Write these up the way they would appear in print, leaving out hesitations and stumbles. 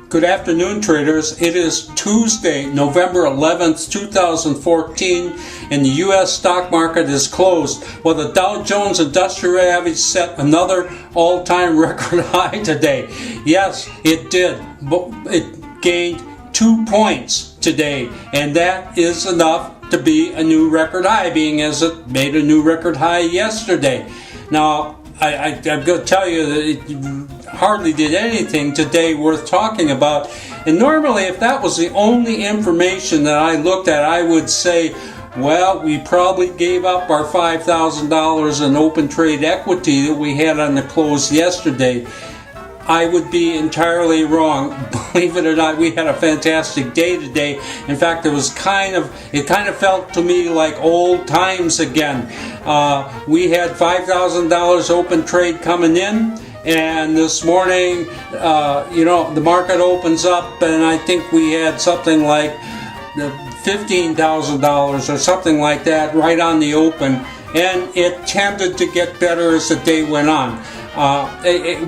Good afternoon, traders. It is Tuesday, November 11th, 2014, and the U.S. stock market is closed. Well, the Dow Jones Industrial Average set another all-time record high today. Yes, it did. It gained 2 points today, and that is enough to be a new record high, being as it made a new record high yesterday. Now, I'm going to tell you that it hardly did anything today worth talking about. And normally, if that was the only information that I looked at, I would say, well, we probably gave up our $5,000 in open trade equity that we had on the close yesterday. I would be entirely wrong. Believe it or not, we had a fantastic day today. In fact, it kind of felt to me like old times again. We had $5,000 open trade coming in, and this morning, the market opens up, and I think we had something like $15,000 or something like that right on the open, and it tended to get better as the day went on.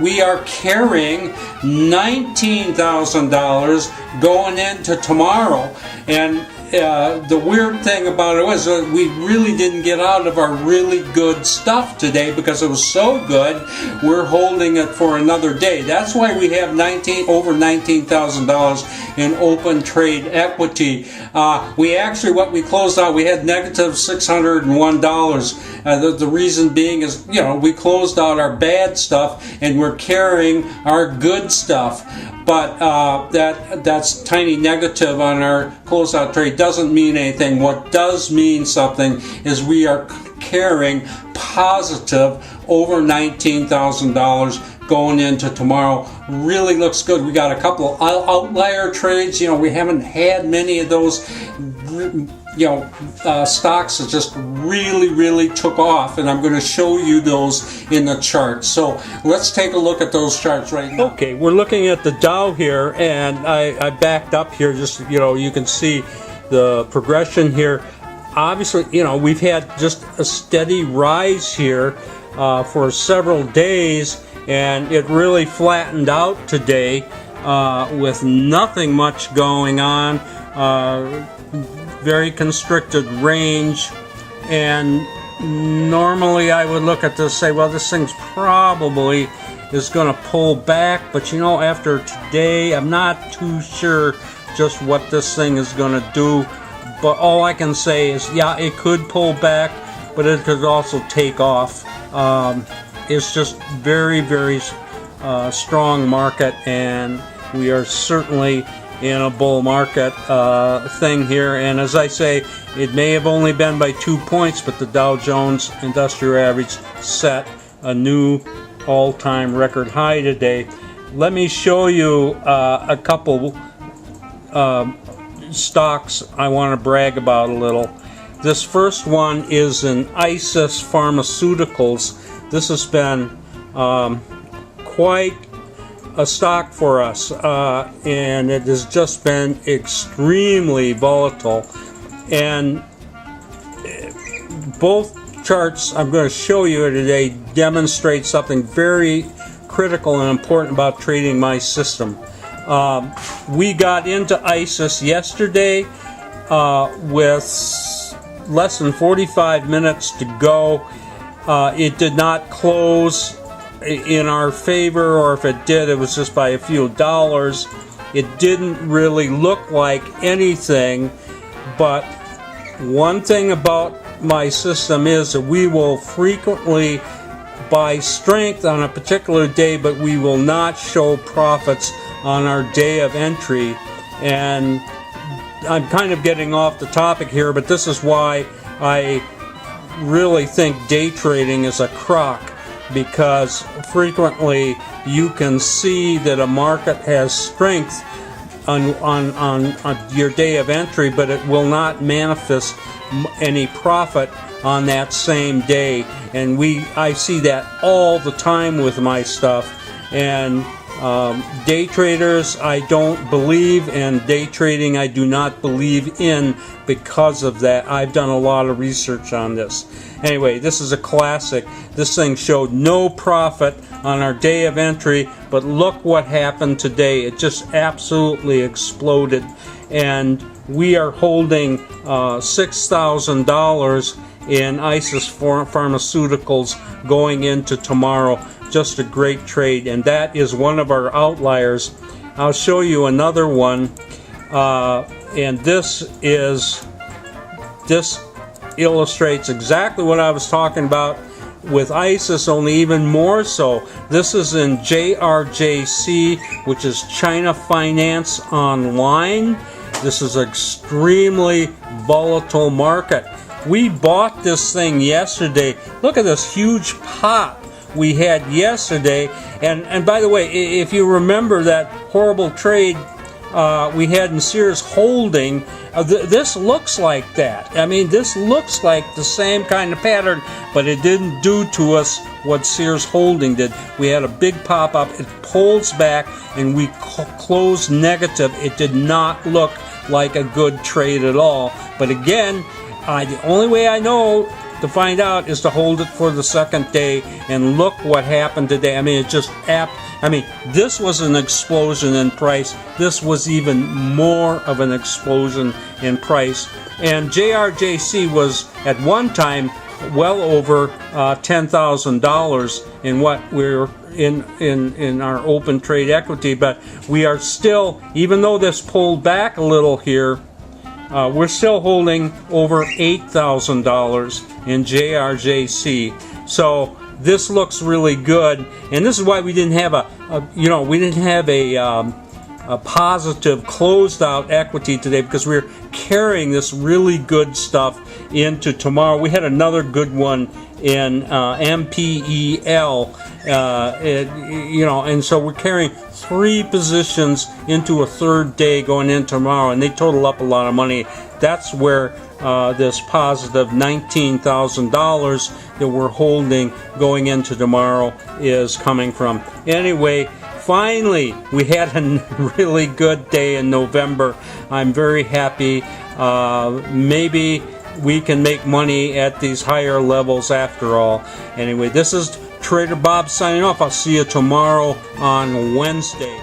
We are carrying $19,000 going into tomorrow, and the weird thing about it was that we really didn't get out of our really good stuff today because it was so good. We're holding it for another day. That's why we have over $19,000 in open trade equity. What we closed out, we had negative $601. The reason being is, we closed out our bad stuff and we're carrying our good stuff. But that's tiny negative on our closeout trade doesn't mean anything. What does mean something is we are carrying positive over $19,000 going into tomorrow. Really looks good. We got a couple of outlier trades. We haven't had many of those stocks that just really took off, and I'm going to show you those in the chart. So let's take a look at those charts right now. Okay, we're looking at the Dow here, and I backed up here just, you can see the progression here. Obviously, we've had just a steady rise here for several days, and it really flattened out today with nothing much going on. Very constricted range, and normally I would look at this and say, well, this thing's probably is going to pull back, but after today I'm not too sure just what this thing is going to do. But all I can say is, yeah, it could pull back, but it could also take off. It's just very strong market, and we are certainly in a bull market thing here. And as I say, it may have only been by 2 points, but the Dow Jones Industrial Average set a new all-time record high today. Let me show you a couple stocks I want to brag about a little. This first one is in ISIS Pharmaceuticals. This has been quite a stock for us, and it has just been extremely volatile. And both charts I'm going to show you today demonstrate something very critical and important about trading my system. We got into ISIS yesterday with less than 45 minutes to go. It did not close in our favor, or if it did, it was just by a few dollars. It didn't really look like anything, but one thing about my system is that we will frequently buy strength on a particular day, but we will not show profits on our day of entry. And I'm kind of getting off the topic here, but this is why I really think day trading is a crock, because frequently you can see that a market has strength on your day of entry, but it will not manifest any profit on that same day. And I see that all the time with my stuff, and Day traders I don't believe, and day trading I do not believe in because of that. I've done a lot of research on this. Anyway, this is a classic. This thing showed no profit on our day of entry, but look what happened today. It just absolutely exploded, and we are holding $6,000 in ISIS Pharmaceuticals going into tomorrow. Just a great trade, and that is one of our outliers. I'll show you another one, and this illustrates exactly what I was talking about with ISIS, only even more so. This is in JRJC, which is China Finance Online. This is an extremely volatile market. We bought this thing yesterday. Look at this huge pop we had yesterday, and by the way, if you remember that horrible trade we had in Sears Holding, this looks like that. I mean, this looks like the same kind of pattern, but it didn't do to us what Sears Holding did. We had a big pop up, it pulls back, and we closed negative. It did not look like a good trade at all. But again, the only way I know to find out is to hold it for the second day, and look what happened today. I mean, it just this was an explosion in price. This was even more of an explosion in price. And JRJC was at one time well over $10,000 in what we're in our open trade equity, but we are still, even though this pulled back a little here, we're still holding over $8,000 in JRJC. So this looks really good, and this is why we didn't have a positive closed out equity today, because we're carrying this really good stuff into tomorrow. We had another good one in MPEL, and so we're carrying 3 positions into a third day going in tomorrow, and they total up a lot of money. That's where this positive $19,000 that we're holding going into tomorrow is coming from. Anyway, finally, we had a really good day in November. I'm very happy. Maybe we can make money at these higher levels after all. Anyway, this is Trader Bob signing off. I'll see you tomorrow on Wednesday.